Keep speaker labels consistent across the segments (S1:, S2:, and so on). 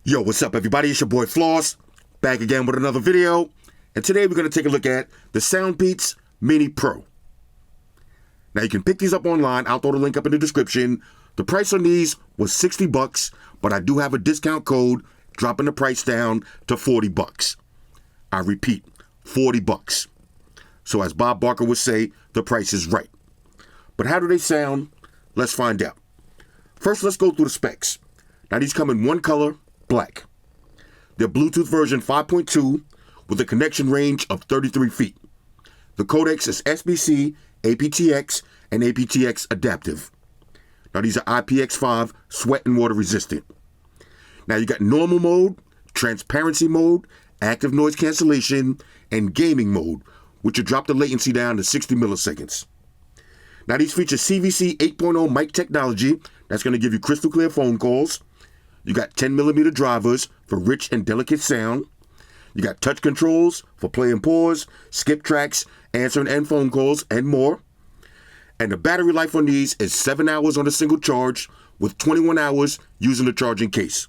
S1: Yo, what's up everybody? It's your boy Floss, back again with another video. And today we're going to take a look at the SoundPeats Mini Pro. Now you can pick these up online. I'll throw the link up in the description. The price on these was $60, but I do have a discount code dropping the price down to $40. I repeat, $40. So as Bob Barker would say, the price is right. But how do they sound? Let's find out. First, let's go through the specs. Now these come in one color, black. They're Bluetooth version 5.2 with a connection range of 33 feet. The codecs is SBC, aptX, and aptX adaptive. Now these are IPX5 sweat and water resistant. Now you got normal mode, transparency mode, active noise cancellation, and gaming mode, which will drop the latency down to 60 milliseconds. Now these feature CVC 8.0 mic technology that's going to give you crystal clear phone calls. You got 10mm drivers for rich and delicate sound. You got touch controls for play and pause, skip tracks, answering and phone calls, and more. And the battery life on these is 7 hours on a single charge with 21 hours using the charging case.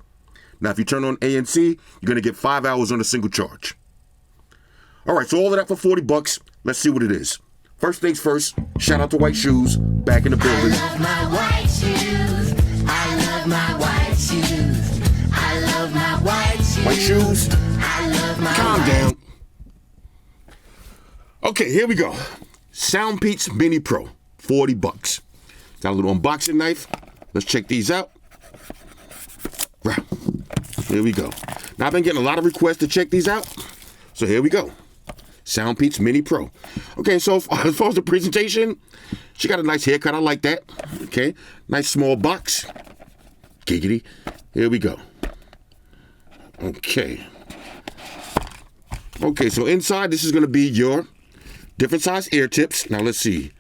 S1: Now if you turn on ANC, you're going to get 5 hours on a single charge. All right, so all of that for $40. Let's see what it is. First things first, shout out to White Shoes, back in the building.
S2: I love my white shoes. I love my white shoes. I love my white shoes.
S1: White Shoes,
S2: I love my
S1: calm down. Okay, here we go. SoundPeats Mini Pro, $40. Got a little unboxing knife. Let's check these out. Here we go. Now I've been getting a lot of requests to check these out, so here we go. SoundPeats Mini Pro. Okay, so as far as the presentation, she got a nice haircut. I like that. Okay, nice small box. Giggity. Here we go. Okay. Okay, so inside this is going to be your different size ear tips. Now let's see.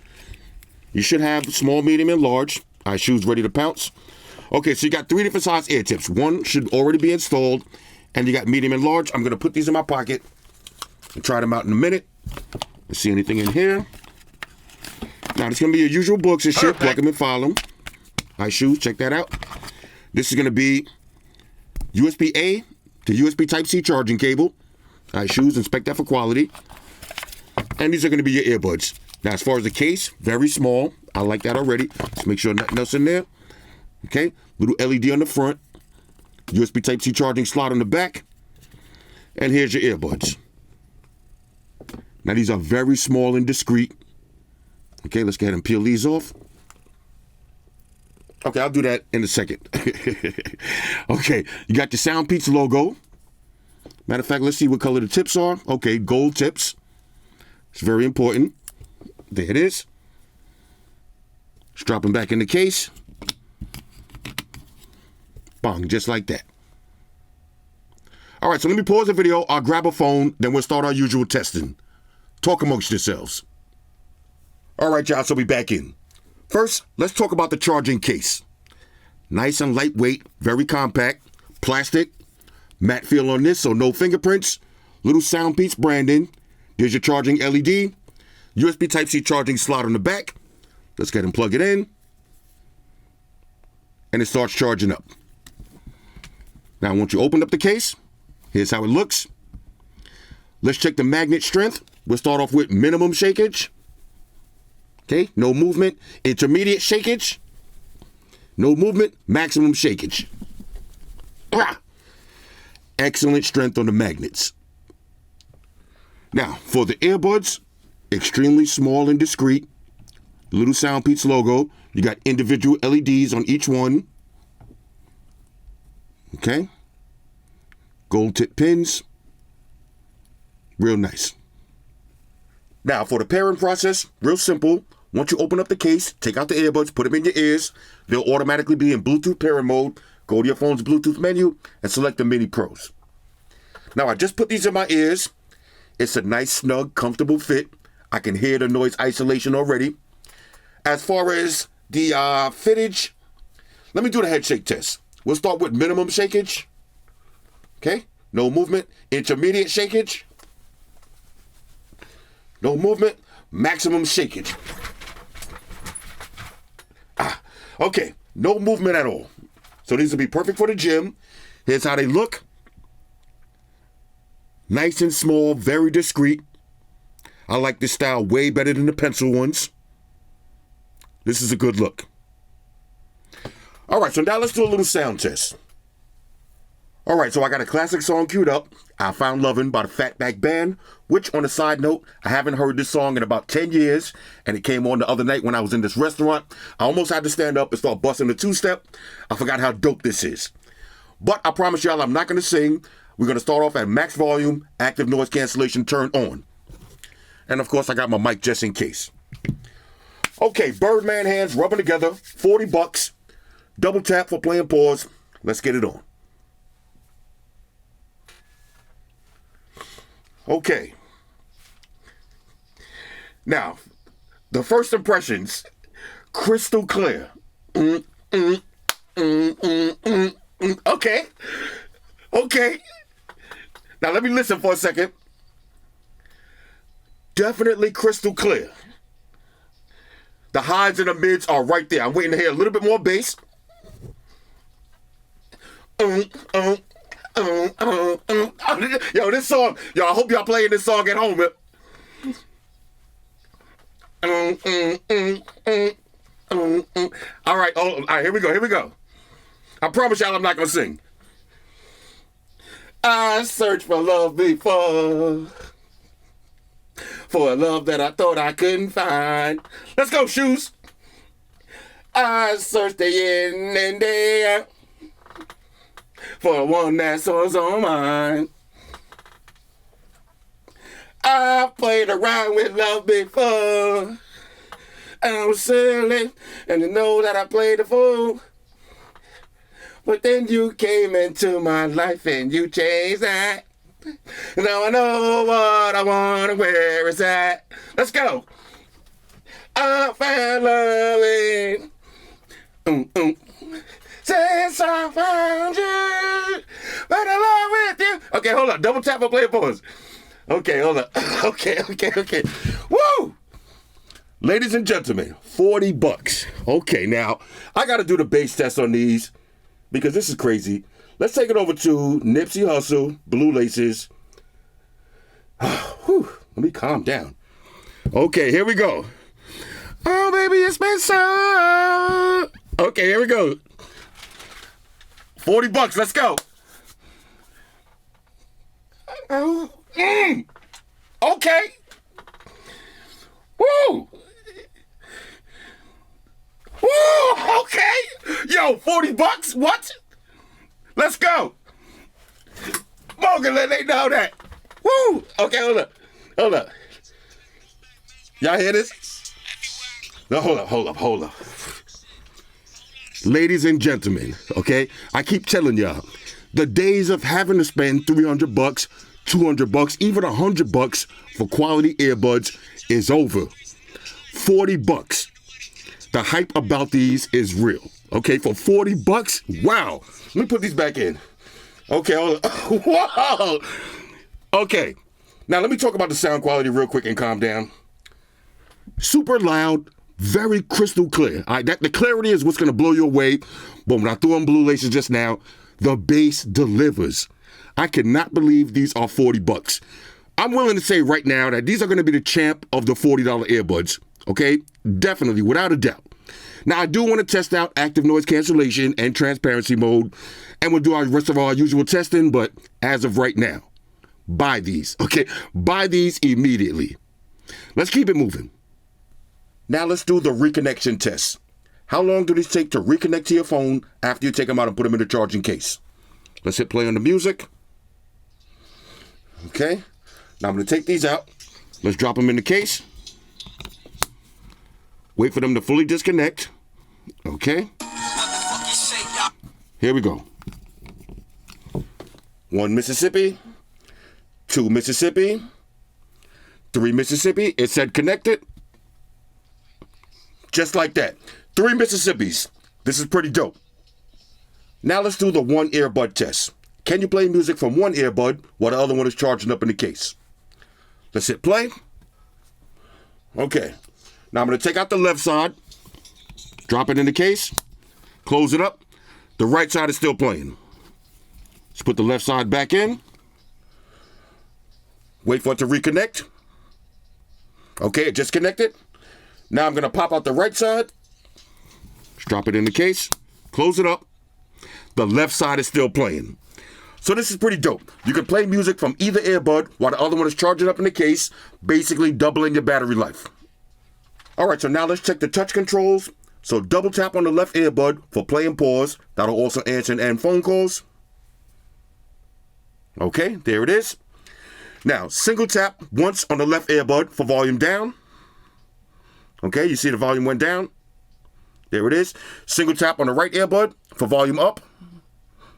S1: You should have small, medium, and large. Our shoes ready to pounce. Okay, so you got 3 different size ear tips. One should already be installed, and you got medium and large. I'm going to put these in my pocket and try them out in a minute. Let's see anything in here. Now, this is going to be your usual books and shit. Plug them and file them. All right, shoes, check that out. This is going to be USB-A to USB Type-C charging cable. All right, shoes, inspect that for quality. And these are going to be your earbuds. Now, as far as the case, very small. I like that already. Let's make sure nothing else in there. Okay, little LED on the front. USB Type-C charging slot on the back. And here's your earbuds. Now, these are very small and discreet. Okay, let's go ahead and peel these off. Okay, I'll do that in a second. Okay, you got your SoundPeats logo. Matter of fact, let's see what color the tips are. Okay, gold tips. It's very important. There it is. Let's drop them back in the case. Bang, just like that. All right, so let me pause the video. I'll grab a phone, then we'll start our usual testing. Talk amongst yourselves. All right, y'all, so we back in. First, let's talk about the charging case. Nice and lightweight, very compact, plastic, matte feel on this, so no fingerprints, little SoundPeats branding. There's your charging LED, USB Type-C charging slot on the back. Let's go ahead and plug it in. And it starts charging up. Now, once you open up the case, here's how it looks. Let's check the magnet strength. We'll start off with minimum shakage. Okay, no movement. Intermediate shakage. No movement. Maximum shakage. Excellent strength on the magnets. Now, for the earbuds, extremely small and discreet. Little SoundPeats logo. You got individual LEDs on each one. Okay. Gold tip pins. Real nice. Now, for the pairing process, real simple. Once you open up the case, take out the earbuds, put them in your ears. They'll automatically be in Bluetooth pairing mode. Go to your phone's Bluetooth menu and select the Mini Pros. Now, I just put these in my ears. It's a nice, snug, comfortable fit. I can hear the noise isolation already. As far as the fittage, let me do the head shake test. We'll start with minimum shakage. Okay, no movement. Intermediate shakage. No movement. Maximum shakage. Okay, no movement at all. So these will be perfect for the gym. Here's how they look. Nice and small, very discreet. I like this style way better than the pencil ones. This is a good look. All right, so now let's do a little sound test. All right, so I got a classic song queued up, I Found Lovin' by the Fatback Band, which, on a side note, I haven't heard this song in about 10 years, and it came on the other night when I was in this restaurant. I almost had to stand up and start busting the two-step. I forgot how dope this is. But I promise y'all I'm not going to sing. We're going to start off at max volume, active noise cancellation turned on. And, of course, I got my mic just in case. Okay, Birdman hands rubbing together, $40. Double tap for play and pause. Let's get it on. Okay. Now, the first impressions, crystal clear. Okay. Okay. Now, let me listen for a second. Definitely crystal clear. The highs and the mids are right there. I'm waiting to hear a little bit more bass. Yo, this song, yo, I hope y'all playing this song at home. All right, here we go. I promise y'all I'm not gonna sing. I searched for love before, for a love that I thought I couldn't find. Let's go, Shoes. I searched the yin and day out for one that's on mine. I played around with love before. I was silly, and you know that I played the fool. But then you came into my life and you changed that. Now I know what I want and where it's at. Let's go. I found loving. Since I found you, but in love with you. Okay, hold on. Double tap for play and pause. Okay, hold on. Okay. Woo! Ladies and gentlemen, $40. Okay, now, I got to do the bass test on these because this is crazy. Let's take it over to Nipsey Hussle, Blue Laces. Whew, let me calm down. Okay, here we go. Oh, baby, it's been so. Okay, here we go. $40, let's go. Okay. Woo. Woo, okay. Yo, $40, what? Let's go. Morgan, let they know that. Woo. Okay, hold up. Y'all hear this? No, hold up. Ladies and gentlemen, okay? I keep telling y'all, the days of having to spend $300, $200, even $100 for quality earbuds is over. $40. The hype about these is real. Okay, for $40, wow. Let me put these back in. Okay, hold on. Whoa. Okay, now let me talk about the sound quality real quick and calm down. Super loud, very crystal clear. All right, the clarity is what's going to blow you away. But when I threw on Blue Laces just now, the bass delivers. I cannot believe these are $40. I'm willing to say right now that these are going to be the champ of the $40 earbuds. Okay, definitely, without a doubt. Now, I do want to test out active noise cancellation and transparency mode, and we'll do our rest of our usual testing, but as of right now, buy these, okay? Buy these immediately. Let's keep it moving. Now let's do the reconnection test. How long do these take to reconnect to your phone after you take them out and put them in the charging case? Let's hit play on the music. Okay, now I'm going to take these out. Let's drop them in the case. Wait for them to fully disconnect. Okay. Here we go. 1 Mississippi, 2 Mississippi, 3 Mississippi. It said connected. Just like that. 3 Mississippis. This is pretty dope. Now let's do the one earbud test. Can you play music from one earbud while the other one is charging up in the case? Let's hit play. Okay. Now I'm going to take out the left side, drop it in the case, close it up. The right side is still playing. Let's put the left side back in. Wait for it to reconnect. Okay, it just connected. Now I'm going to pop out the right side. Just drop it in the case. Close it up. The left side is still playing. So this is pretty dope. You can play music from either earbud while the other one is charging up in the case, basically doubling your battery life. All right, so now let's check the touch controls. So double tap on the left earbud for play and pause. That'll also answer and end phone calls. Okay, there it is. Now, single tap once on the left earbud for volume down. Okay, you see the volume went down. There it is. Single tap on the right earbud for volume up.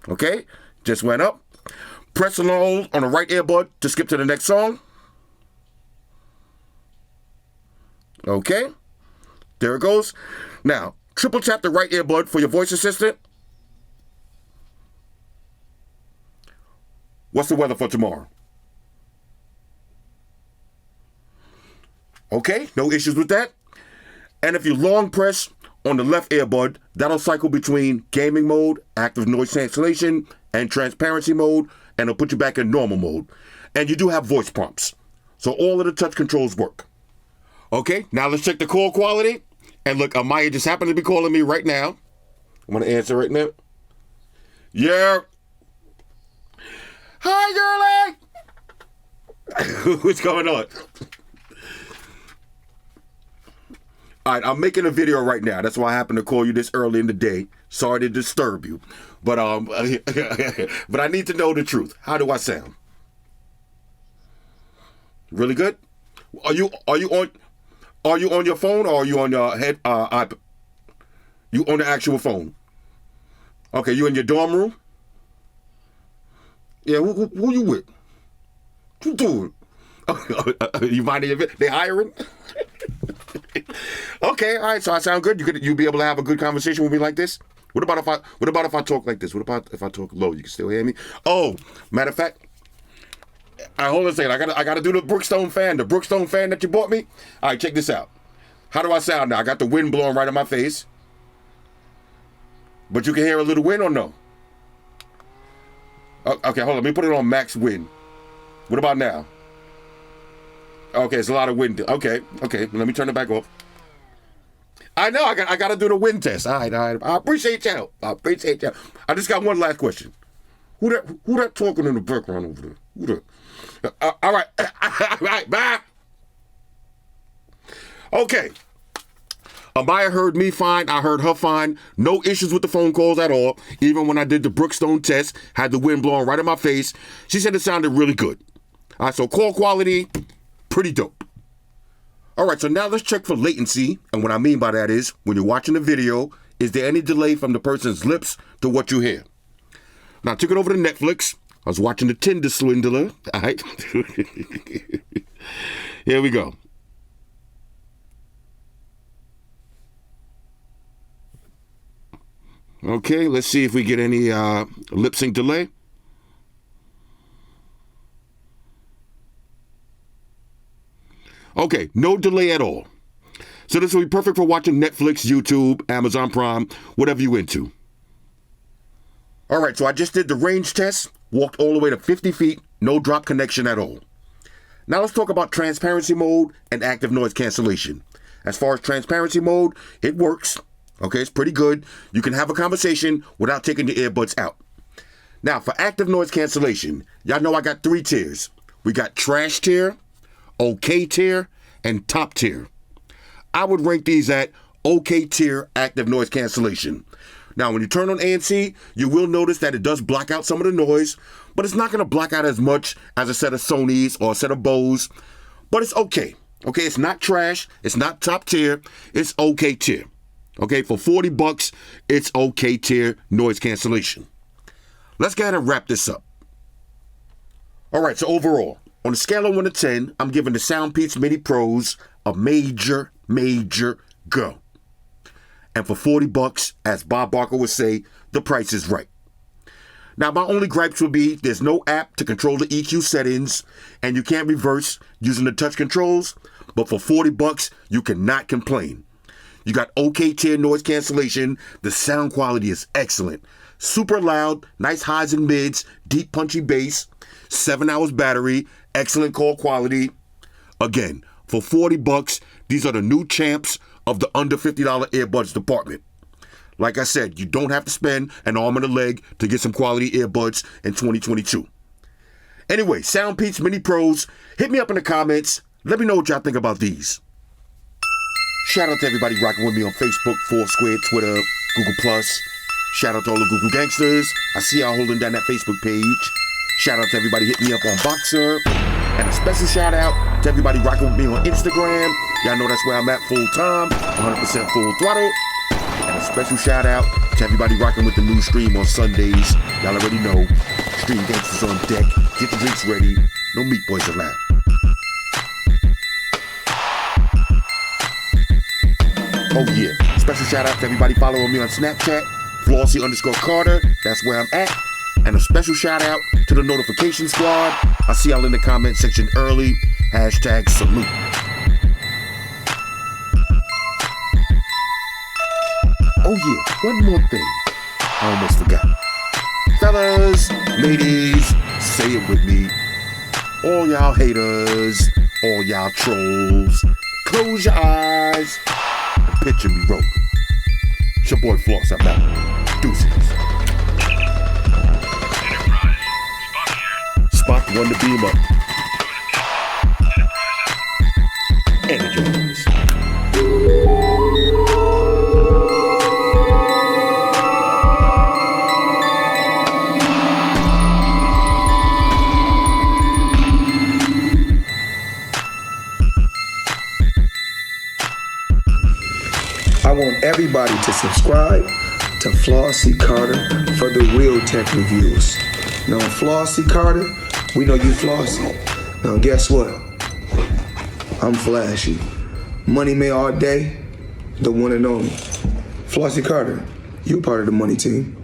S1: Okay, just went up. Press and hold on the right earbud to skip to the next song. Okay, there it goes. Now, triple tap the right earbud for your voice assistant. What's the weather for tomorrow? Okay, no issues with that. And if you long press on the left earbud, that'll cycle between gaming mode, active noise cancellation, and transparency mode, and it'll put you back in normal mode. And you do have voice prompts. So all of the touch controls work. Okay, now let's check the call quality. And look, Amaya just happened to be calling me right now. I'm going to answer right now. Yeah. Hi, girlie. What's going on? All right, I'm making a video right now. That's why I happened to call you this early in the day. Sorry to disturb you. But but I need to know the truth. How do I sound? Really good? Are you on your phone or are you on your head iPad? You on the actual phone? Okay, you in your dorm room? Yeah, who you with? What you doing? You minding your business? They hiring? Okay, all right. So I sound good. You be able to have a good conversation with me like this. What about if I talk like this? What about if I talk low? You can still hear me. Oh, matter of fact, hold on a second. I gotta do the Brookstone fan. The Brookstone fan that you bought me. All right, check this out. How do I sound now? I got the wind blowing right in my face. But you can hear a little wind or no? Okay, hold on. Let me put it on max wind. What about now? Okay, it's a lot of wind. Okay. Let me turn it back off. I know. I got to do the wind test. All right. I appreciate you. I just got one last question. Who that talking in the background over there? Who that? All right. All right. Bye. Okay. Amaya heard me fine. I heard her fine. No issues with the phone calls at all. Even when I did the Brookstone test, had the wind blowing right in my face. She said it sounded really good. All right. So call quality, pretty dope. All right, so now let's check for latency. And what I mean by that is, when you're watching the video, is there any delay from the person's lips to what you hear? Now, I took it over to Netflix. I was watching the Tinder Swindler. All right. Here we go. Okay, let's see if we get any lip sync delay. Okay, no delay at all. So this will be perfect for watching Netflix, YouTube, Amazon Prime, whatever you into. All right, so I just did the range test, walked all the way to 50 feet, no drop connection at all. Now let's talk about transparency mode and active noise cancellation. As far as transparency mode, it works. Okay, it's pretty good. You can have a conversation without taking your earbuds out. Now, for active noise cancellation, y'all know I got 3 tiers. We got trash tier, okay tier, and top tier. I would rank these at okay tier active noise cancellation. Now, when you turn on ANC, you will notice that it does block out some of the noise, but it's not going to block out as much as a set of Sonys or a set of Bose, but it's okay. Okay, it's not trash. It's not top tier. It's okay tier. Okay, for $40, it's okay tier noise cancellation. Let's go ahead and wrap this up. All right, so overall, on a scale of 1 to 10, I'm giving the SoundPeats Mini Pros a major go. And for $40, as Bob Barker would say, the price is right. Now, my only gripes would be there's no app to control the EQ settings, and you can't reverse using the touch controls, but for $40, you cannot complain. You got okay tier noise cancellation. The sound quality is excellent. super loud, nice highs and mids, deep punchy bass, 7 hours battery, excellent call quality. Again, for $40, these are the new champs of the under $50 earbuds department. Like I said, you don't have to spend an arm and a leg to get some quality earbuds in 2022. Anyway, SoundPeats Mini Pros, hit me up in the comments. Let me know what y'all think about these. Shout out to everybody rocking with me on Facebook, Foursquare, Twitter, Google+. Shout out to all the Google gangsters. I see y'all holding down that Facebook page. Shout out to everybody hitting me up on Boxer. And a special shout out to everybody rocking with me on Instagram. Y'all know that's where I'm at full time, 100% full throttle. And a special shout out to everybody rocking with the new stream on Sundays. Y'all already know. Stream gangsters on deck. Get the drinks ready. No meat boys allowed. Oh yeah. Special shout out to everybody following me on Snapchat. Flossy_Carter. That's where I'm at. And a special shout out to the notification squad. I see y'all in the comment section early. Hashtag salute. Oh yeah, one more thing. I almost forgot. Fellas, ladies, say it with me. All y'all haters, all y'all trolls, close your eyes and picture me rolling. It's your boy Floss, I'm out. Deuces. Spot the one to beam up. Energize.
S3: I want everybody to subscribe to Flossy Carter for the real tech reviews. Now, Flossy Carter, we know you flossy. Now, guess what? I'm flashy. Money May all day, the one and only. Flossy Carter, you part of the money team.